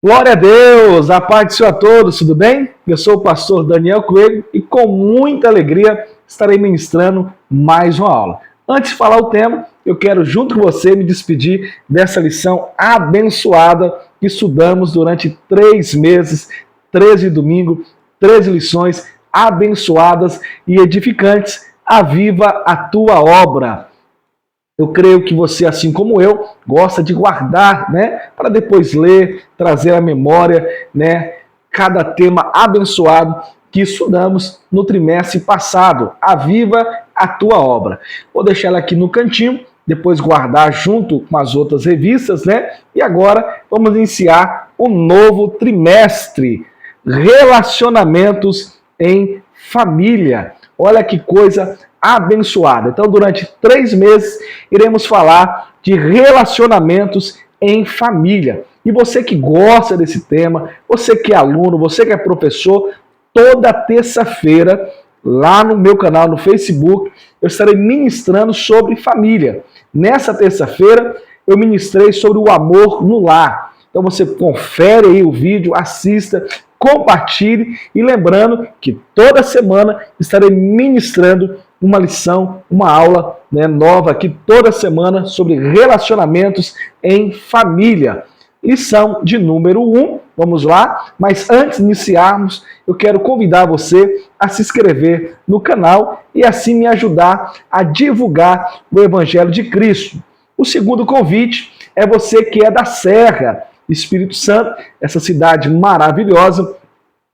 Glória a Deus, a paz do Senhor a todos, tudo bem? Eu sou o pastor Daniel Coelho e com muita alegria estarei ministrando mais uma aula. Antes de falar o tema, eu quero junto com você me despedir dessa lição abençoada que estudamos durante 3 meses, 13 domingos, 13 lições abençoadas e edificantes. Aviva a tua obra. Eu creio que você, assim como eu, gosta de guardar, para depois ler, trazer à memória, cada tema abençoado que estudamos no trimestre passado. Aviva a tua obra. Vou deixar ela aqui no cantinho, depois guardar junto com as outras revistas, E agora vamos iniciar um novo trimestre. Relacionamentos em família. Olha que coisa abençoada. Então, durante 3 meses, iremos falar de relacionamentos em família. E você que gosta desse tema, você que é aluno, você que é professor, toda terça-feira, lá no meu canal no Facebook, eu estarei ministrando sobre família. Nessa terça-feira, eu ministrei sobre o amor no lar. Então, você confere aí o vídeo, assista, compartilhe e lembrando que toda semana estarei ministrando uma lição, uma aula nova aqui toda semana sobre relacionamentos em família. Lição de número 1, vamos lá. Mas antes de iniciarmos, eu quero convidar você a se inscrever no canal e assim me ajudar a divulgar o Evangelho de Cristo. O segundo convite é você que é da Serra, Espírito Santo, essa cidade maravilhosa.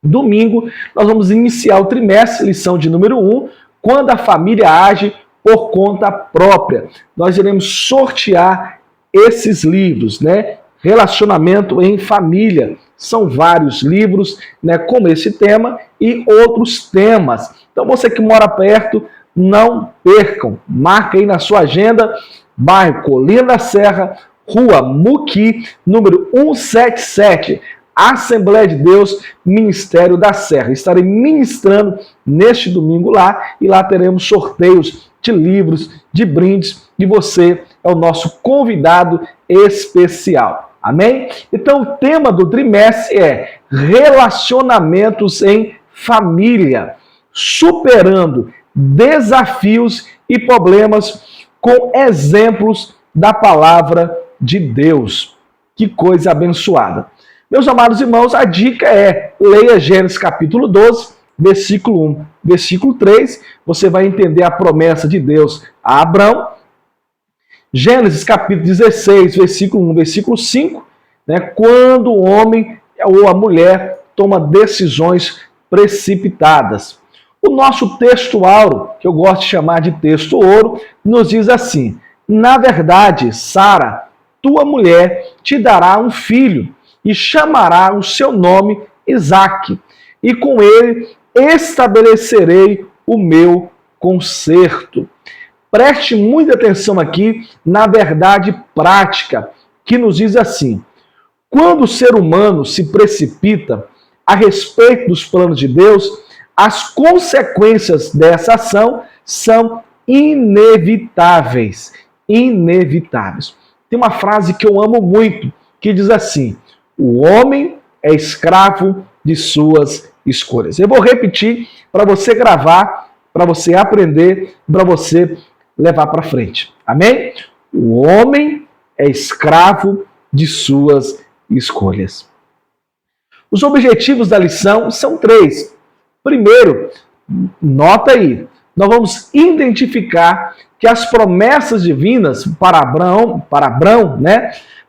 Domingo, nós vamos iniciar o trimestre, lição de número 1, quando a família age por conta própria. Nós iremos sortear esses livros, Relacionamento em família. São vários livros, com esse tema e outros temas. Então, você que mora perto, não percam. Marca aí na sua agenda, bairro Colina da Serra, Rua Muqui, número 177. Assembleia de Deus, Ministério da Serra. Estarei ministrando neste domingo lá e lá teremos sorteios de livros, de brindes e você é o nosso convidado especial. Amém? Então o tema do trimestre é relacionamentos em família, superando desafios e problemas com exemplos da palavra de Deus. Que coisa abençoada. Meus amados irmãos, a dica é, leia Gênesis capítulo 12, versículo 1, versículo 3, você vai entender a promessa de Deus a Abrão. Gênesis capítulo 16, versículo 1, versículo 5, quando o homem ou a mulher toma decisões precipitadas. O nosso texto áureo, que eu gosto de chamar de texto ouro, nos diz assim: na verdade, Sara, tua mulher, te dará um filho, e chamará o seu nome Isaque, e com ele estabelecerei o meu concerto. Preste muita atenção aqui na verdade prática, que nos diz assim: quando o ser humano se precipita a respeito dos planos de Deus, as consequências dessa ação são inevitáveis. Inevitáveis. Tem uma frase que eu amo muito, que diz assim: o homem é escravo de suas escolhas. Eu vou repetir para você gravar, para você aprender, para você levar para frente. Amém? O homem é escravo de suas escolhas. Os objetivos da lição são 3. Primeiro, nota aí, nós vamos identificar que as promessas divinas para Abraão,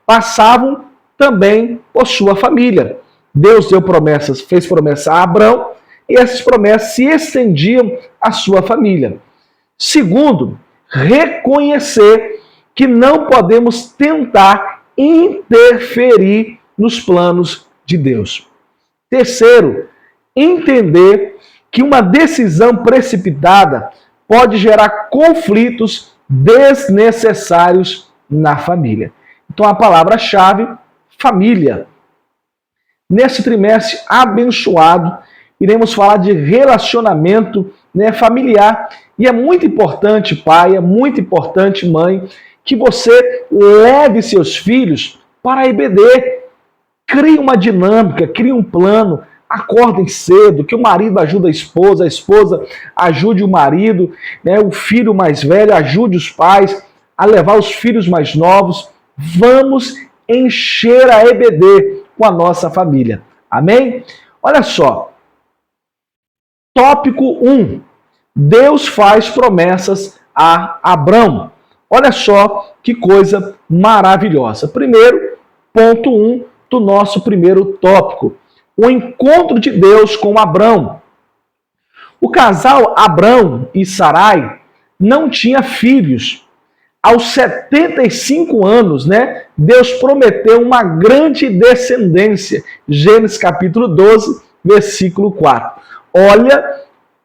passavam também por sua família. Deus deu promessas, fez promessa a Abraão e essas promessas se estendiam à sua família. Segundo, reconhecer que não podemos tentar interferir nos planos de Deus. Terceiro, entender que uma decisão precipitada pode gerar conflitos desnecessários na família. Então a palavra-chave, família. Nesse trimestre abençoado, iremos falar de relacionamento familiar. E é muito importante, pai, é muito importante, mãe, que você leve seus filhos para a EBD. crie uma dinâmica, crie um plano, acordem cedo, que o marido ajude a esposa ajude o marido, né? O filho mais velho ajude os pais a levar os filhos mais novos. Vamos encher a EBD com a nossa família. Amém? Olha só. Tópico 1. Deus faz promessas a Abrão. Olha só que coisa maravilhosa. Primeiro, ponto 1 do nosso primeiro tópico. O encontro de Deus com Abrão. O casal Abrão e Sarai não tinha filhos. Aos 75 anos, né, Deus prometeu uma grande descendência. Gênesis capítulo 12, versículo 4.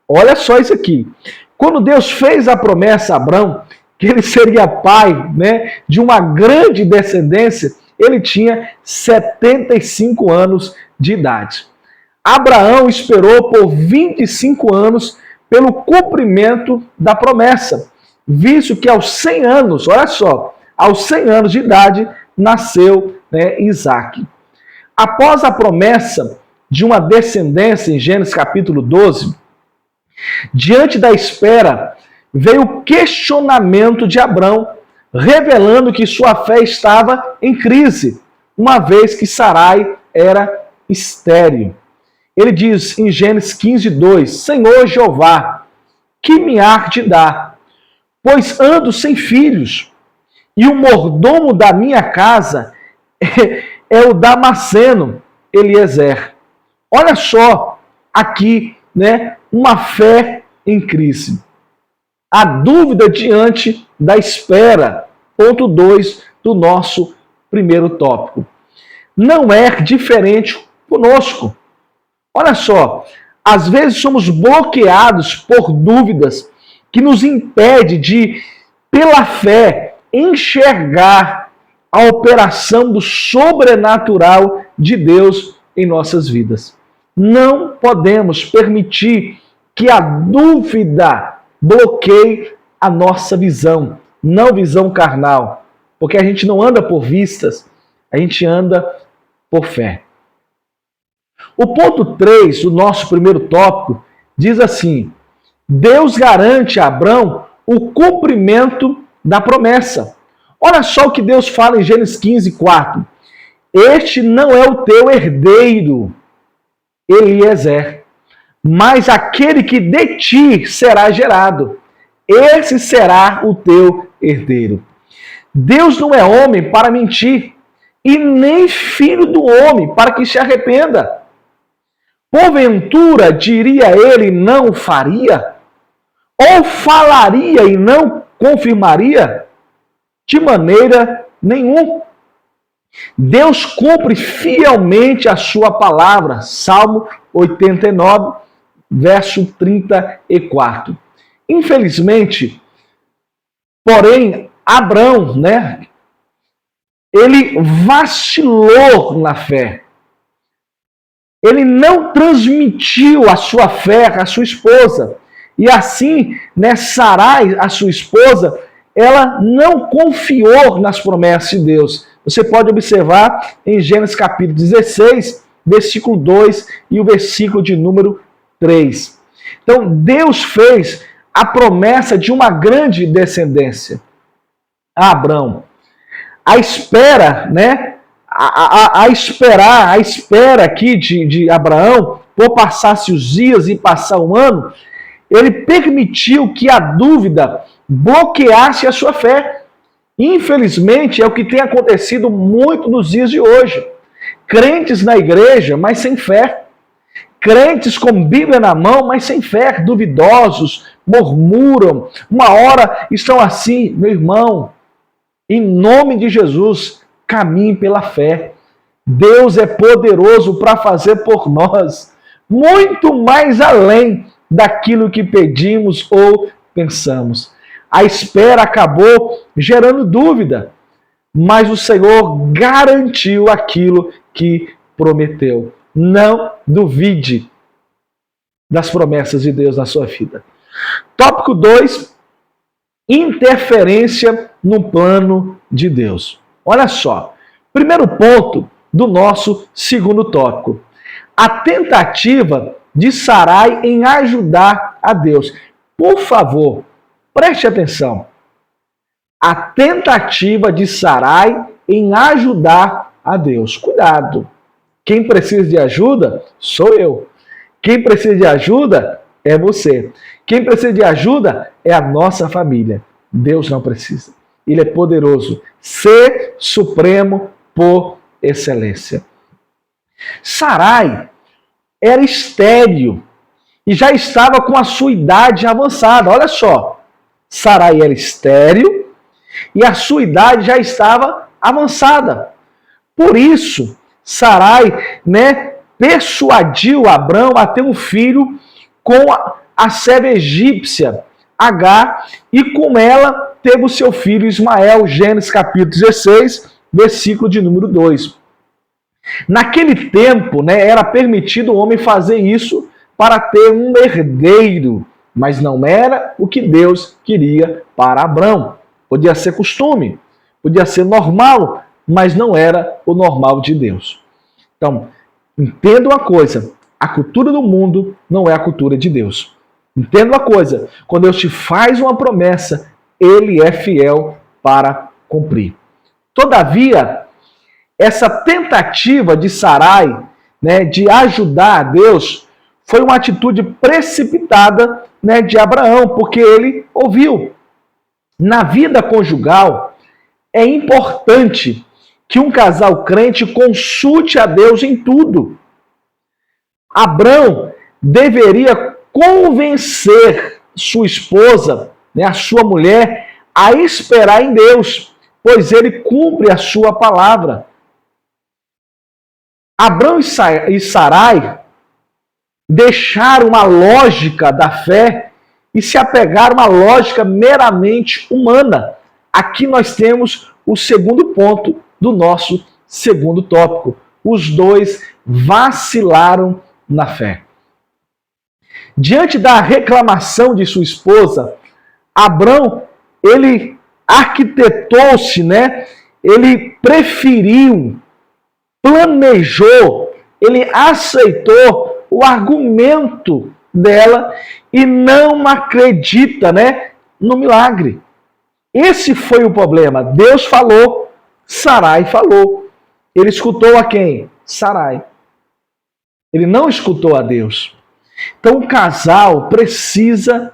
Olha só isso aqui. Quando Deus fez a promessa a Abrão, que ele seria pai, né, de uma grande descendência, ele tinha 75 anos de idade. Abraão esperou por 25 anos pelo cumprimento da promessa, visto que aos 100 anos, olha só, aos 100 anos de idade, nasceu, né, Isaac. Após a promessa de uma descendência, em Gênesis capítulo 12, diante da espera, veio o questionamento de Abrão, revelando que sua fé estava em crise, uma vez que Sarai era estéril. Ele diz em Gênesis 15, 2, Senhor Jeová, que me há de dar? Pois ando sem filhos, e o mordomo da minha casa é o Damasceno, Eliezer. Olha só aqui, né, uma fé em crise. A dúvida diante da espera. Ponto 2 do nosso primeiro tópico. Não é diferente conosco. Olha só, às vezes somos bloqueados por dúvidas que nos impede de, pela fé, enxergar a operação do sobrenatural de Deus em nossas vidas. Não podemos permitir que a dúvida bloqueie a nossa visão, não visão carnal, porque a gente não anda por vistas, a gente anda por fé. O ponto 3 do nosso primeiro tópico diz assim: Deus garante a Abrão o cumprimento da promessa. Olha só o que Deus fala em Gênesis 15, 4. Este não é o teu herdeiro, Eliezer, mas aquele que de ti será gerado. Esse será o teu herdeiro. Deus não é homem para mentir, e nem filho do homem para que se arrependa. Porventura, diria ele, não faria? Ou falaria e não confirmaria? De maneira nenhuma. Deus cumpre fielmente a sua palavra. Salmo 89, verso 34. Infelizmente, porém, Abrão, né, ele vacilou na fé. Ele não transmitiu a sua fé à sua esposa. E assim, né, Sarai, a sua esposa, ela não confiou nas promessas de Deus. Você pode observar em Gênesis capítulo 16, versículo 2 e o versículo de número 3. Então, Deus fez a promessa de uma grande descendência a Abrão. A espera, né? A espera aqui de Abraão, por passar-se os dias e passar um ano, ele permitiu que a dúvida bloqueasse a sua fé. Infelizmente, é o que tem acontecido muito nos dias de hoje. Crentes na igreja, mas sem fé. Crentes com Bíblia na mão, mas sem fé. Duvidosos, murmuram. Uma hora estão assim, meu irmão, em nome de Jesus, caminhe pela fé. Deus é poderoso para fazer por nós muito mais além daquilo que pedimos ou pensamos. A espera acabou gerando dúvida, mas o Senhor garantiu aquilo que prometeu. Não duvide das promessas de Deus na sua vida. Tópico 2, interferência no plano de Deus. Olha só, primeiro ponto, do nosso segundo tópico. A tentativa de Sarai em ajudar a Deus. Por favor, preste atenção. A tentativa de Sarai em ajudar a Deus. Cuidado. Quem precisa de ajuda sou eu. Quem precisa de ajuda é você. Quem precisa de ajuda é a nossa família. Deus não precisa. Ele é poderoso. Ser supremo por excelência. Sarai era estéril e já estava com a sua idade avançada. Olha só. Sarai era estéril e a sua idade já estava avançada. Por isso, Sarai, persuadiu Abrão a ter um filho com a serva egípcia, Agar, e com ela teve o seu filho Ismael, Gênesis capítulo 16, versículo de número 2. Naquele tempo, era permitido o homem fazer isso para ter um herdeiro, mas não era o que Deus queria para Abrão. Podia ser costume, podia ser normal, mas não era o normal de Deus. Então, entenda uma coisa, a cultura do mundo não é a cultura de Deus. Entenda uma coisa, quando Deus te faz uma promessa, Ele é fiel para cumprir. Todavia, essa tentativa de Sarai, de ajudar a Deus, foi uma atitude precipitada, de Abraão, porque ele ouviu. Na vida conjugal, é importante que um casal crente consulte a Deus em tudo. Abrão deveria convencer sua esposa, a sua mulher, a esperar em Deus, pois ele cumpre a sua palavra. Abrão e Sarai deixaram a lógica da fé e se apegaram a uma lógica meramente humana. Aqui nós temos o segundo ponto do nosso segundo tópico. Os dois vacilaram na fé. Diante da reclamação de sua esposa, Abrão, ele arquitetou-se, ele preferiu, planejou, ele aceitou o argumento dela e não acredita, no milagre. Esse foi o problema. Deus falou, Sarai falou. Ele escutou a quem? Sarai. Ele não escutou a Deus. Então o casal precisa,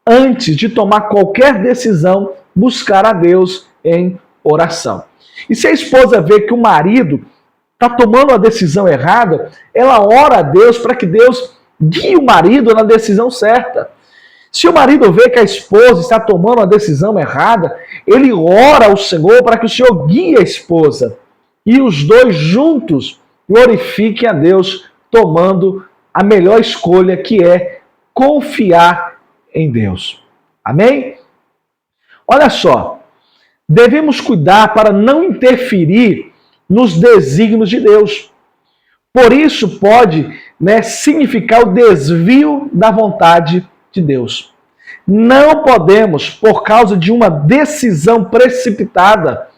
antes de tomar qualquer decisão, buscar a Deus em oração. E se a esposa vê que o marido está tomando a decisão errada, ela ora a Deus para que Deus guie o marido na decisão certa. Se o marido vê que a esposa está tomando a decisão errada, ele ora ao Senhor para que o Senhor guie a esposa. E os dois juntos glorifiquem a Deus, tomando a melhor escolha, que é confiar em Deus. Amém? Olha só, devemos cuidar para não interferir nos desígnios de Deus. Por isso pode significar o desvio da vontade de Deus. Não podemos, por causa de uma decisão precipitada,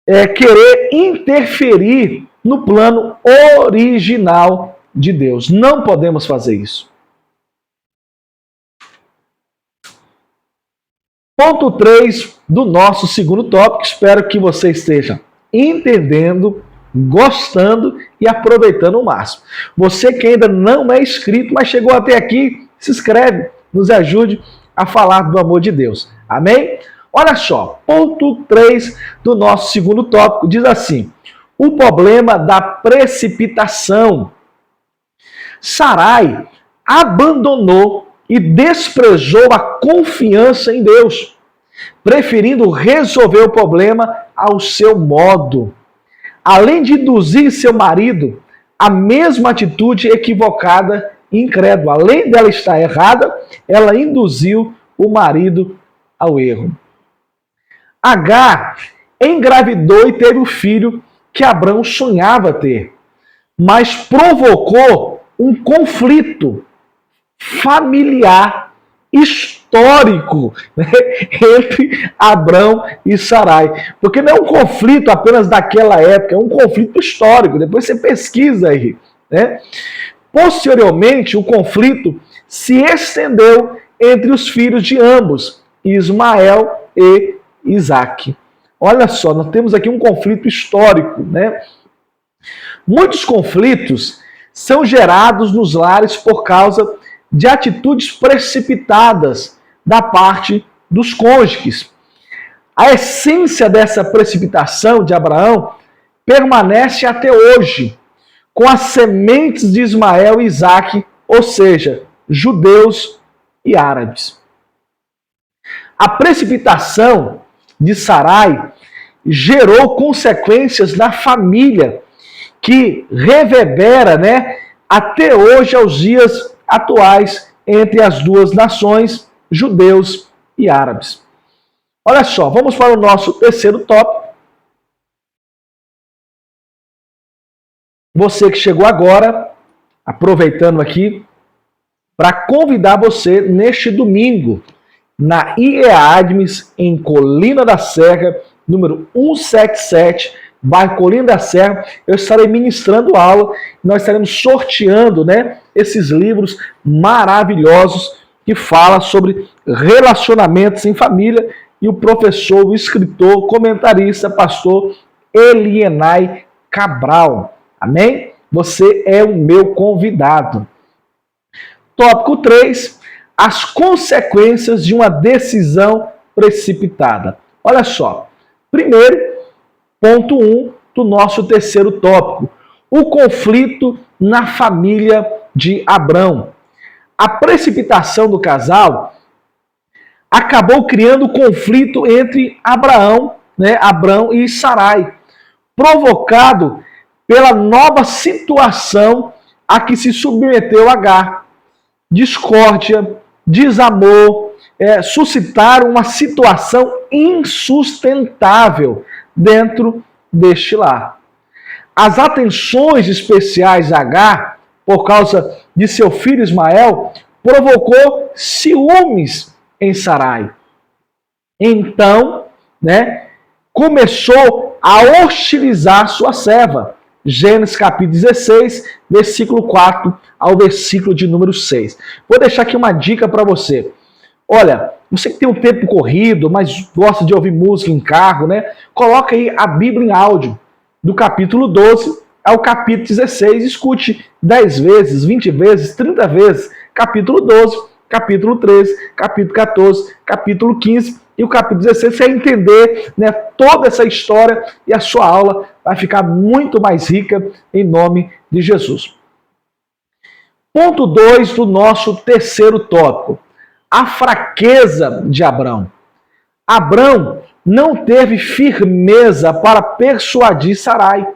querer interferir no plano original de Deus. Não podemos fazer isso. Ponto 3 do nosso segundo tópico. Espero que você esteja entendendo, gostando e aproveitando o máximo. Você que ainda não é inscrito, mas chegou até aqui, se inscreve, nos ajude a falar do amor de Deus. Amém? Olha só, ponto 3 do nosso segundo tópico diz assim: o problema da precipitação. Sarai abandonou e desprezou a confiança em Deus, preferindo resolver o problema ao seu modo. Além de induzir seu marido à mesma atitude equivocada e incrédula. Além dela estar errada, ela induziu o marido ao erro. Agar engravidou e teve o filho que Abrão sonhava ter, mas provocou um conflito familiar histórico, né, entre Abrão e Sarai. Porque não é um conflito apenas daquela época, é um conflito histórico. Depois você pesquisa aí. Né? Posteriormente, o conflito se estendeu entre os filhos de ambos, Ismael e Isaque. Olha só, nós temos aqui um conflito histórico, né? Muitos conflitos são gerados nos lares por causa de atitudes precipitadas da parte dos cônjuges. A essência dessa precipitação de Abraão permanece até hoje, com as sementes de Ismael e Isaque, ou seja, judeus e árabes. A precipitação de Sarai gerou consequências na família que reverbera, né, até hoje aos dias atuais entre as duas nações, judeus e árabes. Olha só, vamos para o nosso terceiro tópico. Você que chegou agora, aproveitando aqui, para convidar você neste domingo, na IEA Admis, em Colina da Serra, número 177, bairro Colina da Serra, eu estarei ministrando aula, nós estaremos sorteando, né, esses livros maravilhosos que falam sobre relacionamentos em família, e o professor, o escritor, comentarista, pastor Elienay Cabral. Amém? Você é o meu convidado. Tópico 3. As consequências de uma decisão precipitada. Olha só. Primeiro, ponto 1 do nosso terceiro tópico. O conflito na família de Abrão. A precipitação do casal acabou criando conflito entre Abraão e Sarai, provocado pela nova situação a que se submeteu Agar. Discórdia, desamor, suscitaram uma situação insustentável dentro deste lar. As atenções especiais de Agar, por causa de seu filho Ismael, provocou ciúmes em Sarai. Então, começou a hostilizar sua serva. Gênesis capítulo 16, versículo 4 ao versículo de número 6. Vou deixar aqui uma dica para você. Olha, você que tem um tempo corrido, mas gosta de ouvir música em carro, coloca aí a Bíblia em áudio, do capítulo 12 ao capítulo 16. Escute 10 vezes, 20 vezes, 30 vezes. Capítulo 12, capítulo 13, capítulo 14, capítulo 15 e o capítulo 16, você vai entender toda essa história e a sua aula vai ficar muito mais rica em nome de Jesus. Ponto 2 do nosso terceiro tópico. A fraqueza de Abrão. Abrão não teve firmeza para persuadir Sarai.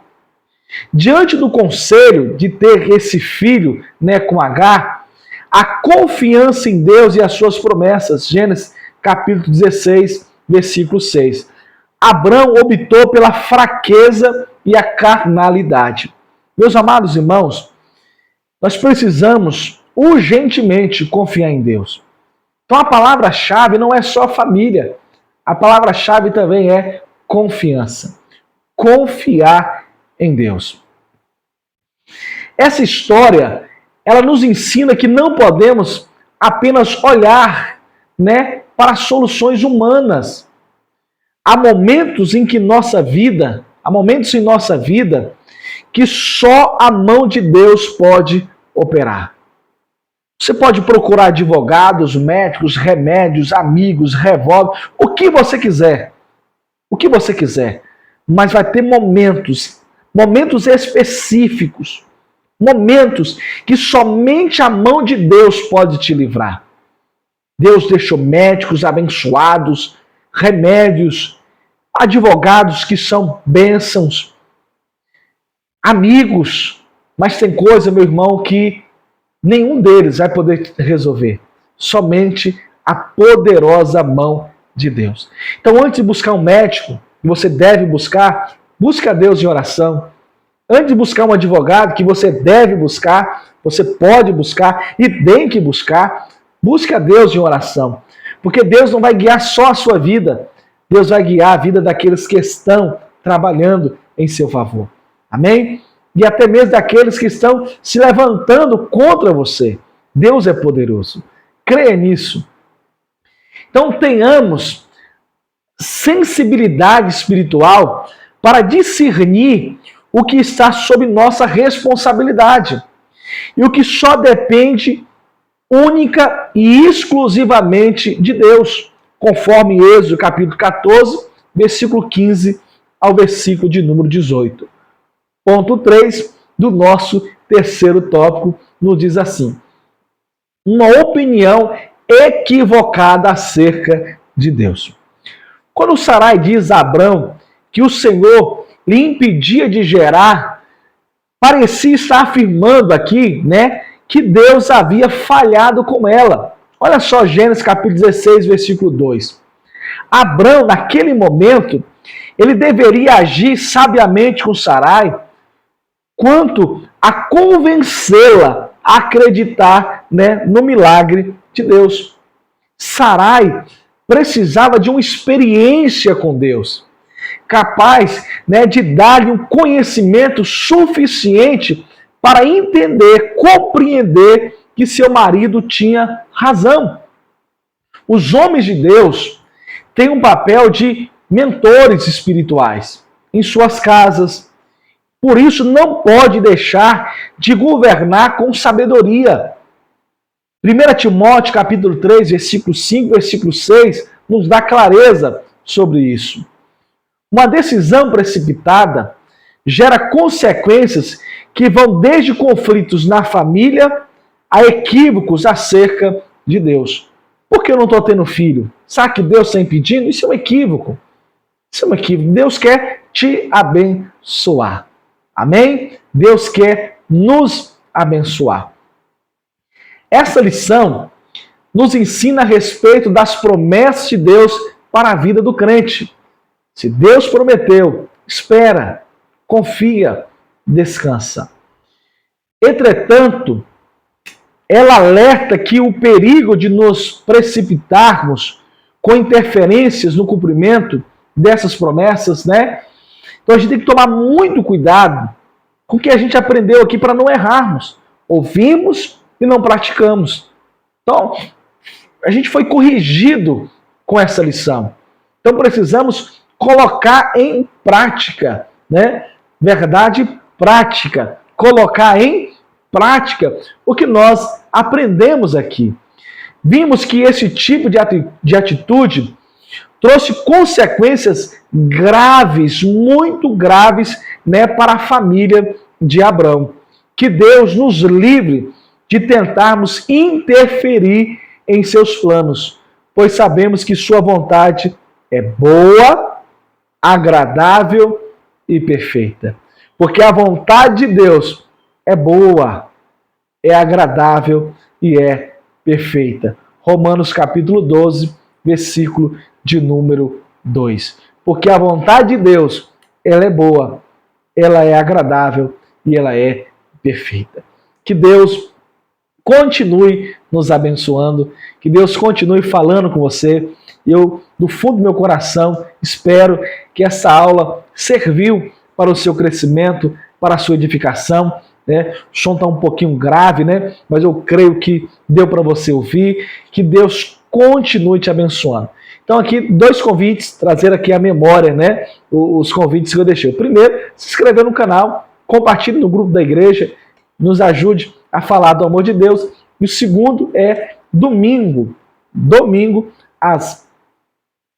Diante do conselho de ter esse filho com Agar, a confiança em Deus e as suas promessas, Gênesis capítulo 16, versículo 6. Abrão optou pela fraqueza e a carnalidade. Meus amados irmãos, nós precisamos urgentemente confiar em Deus. Então a palavra-chave não é só família, a palavra-chave também é confiança. Confiar em Deus. Essa história, ela nos ensina que não podemos apenas olhar, para soluções humanas. Há momentos em nossa vida que só a mão de Deus pode operar. Você pode procurar advogados, médicos, remédios, amigos, revólver, o que você quiser. O que você quiser. Mas vai ter momentos específicos, momentos que somente a mão de Deus pode te livrar. Deus deixou médicos abençoados, remédios, advogados que são bênçãos, amigos, mas tem coisa, meu irmão, que nenhum deles vai poder resolver. Somente a poderosa mão de Deus. Então, antes de buscar um médico, que você deve buscar, busque a Deus em oração. Antes de buscar um advogado, que você deve buscar, você pode buscar e tem que buscar, busque a Deus em oração. Porque Deus não vai guiar só a sua vida, Deus vai guiar a vida daqueles que estão trabalhando em seu favor. Amém? E até mesmo daqueles que estão se levantando contra você. Deus é poderoso. Creia nisso. Então tenhamos sensibilidade espiritual para discernir o que está sob nossa responsabilidade e o que só depende única e exclusivamente de Deus, conforme Êxodo capítulo 14, versículo 15 ao versículo de número 18. Ponto 3 do nosso terceiro tópico nos diz assim: uma opinião equivocada acerca de Deus. Quando Sarai diz a Abrão que o Senhor lhe impedia de gerar, parecia estar afirmando aqui, que Deus havia falhado com ela. Olha só Gênesis capítulo 16, versículo 2. Abrão, naquele momento, ele deveria agir sabiamente com Sarai quanto a convencê-la a acreditar no milagre de Deus. Sarai precisava de uma experiência com Deus, capaz de dar-lhe um conhecimento suficiente para entender, compreender que seu marido tinha razão. Os homens de Deus têm um papel de mentores espirituais em suas casas. Por isso, não pode deixar de governar com sabedoria. 1 Timóteo capítulo 3, versículo 5, versículo 6, nos dá clareza sobre isso. Uma decisão precipitada gera consequências que vão desde conflitos na família a equívocos acerca de Deus. Por que eu não estou tendo filho? Sabe que Deus está impedindo? Isso é um equívoco. Isso é um equívoco. Deus quer te abençoar. Amém? Deus quer nos abençoar. Essa lição nos ensina a respeito das promessas de Deus para a vida do crente. Se Deus prometeu, espera, confia, descansa. Entretanto, ela alerta que o perigo de nos precipitarmos com interferências no cumprimento dessas promessas, Então a gente tem que tomar muito cuidado com o que a gente aprendeu aqui para não errarmos. Ouvimos e não praticamos. Então, a gente foi corrigido com essa lição. Então precisamos colocar em prática, Verdade prática. Colocar em prática o que nós aprendemos aqui. Vimos que esse tipo de atitude trouxe consequências graves, muito graves, para a família de Abrão. Que Deus nos livre de tentarmos interferir em seus planos, pois sabemos que sua vontade é boa, agradável e perfeita. Porque a vontade de Deus é boa, é agradável e é perfeita. Romanos capítulo 12, versículo de número 2. Porque a vontade de Deus, ela é boa, ela é agradável e ela é perfeita. Que Deus continue nos abençoando, que Deus continue falando com você. Eu, do fundo do meu coração, espero que essa aula serviu para o seu crescimento, para a sua edificação. O som está um pouquinho grave, mas eu creio que deu para você ouvir. Que Deus continue te abençoando. Então aqui, 2 convites, trazer aqui a memória, os convites que eu deixei. Primeiro, se inscrever no canal, compartilhe no grupo da igreja, nos ajude a falar do amor de Deus. E o segundo é domingo, às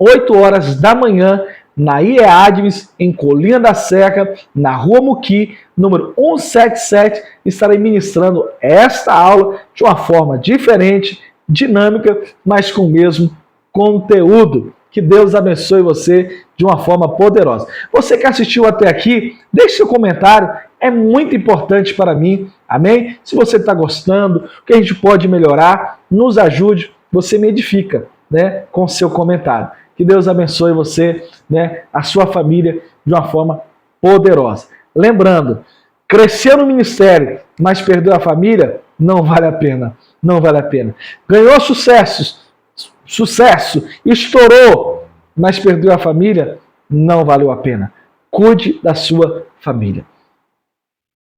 8 horas da manhã, na IEADMES, em Colina da Serra, na Rua Muqui, número 177, estarei ministrando esta aula de uma forma diferente, dinâmica, mas com o mesmo conteúdo. Que Deus abençoe você de uma forma poderosa. Você que assistiu até aqui, deixe seu comentário, é muito importante para mim, amém? Se você está gostando, o que a gente pode melhorar, nos ajude, você me edifica, com seu comentário. Que Deus abençoe você, a sua família de uma forma poderosa. Lembrando, crescer no ministério, mas perder a família, não vale a pena, não vale a pena. Ganhou sucessos, sucesso, estourou, mas perdeu a família, não valeu a pena. Cuide da sua família.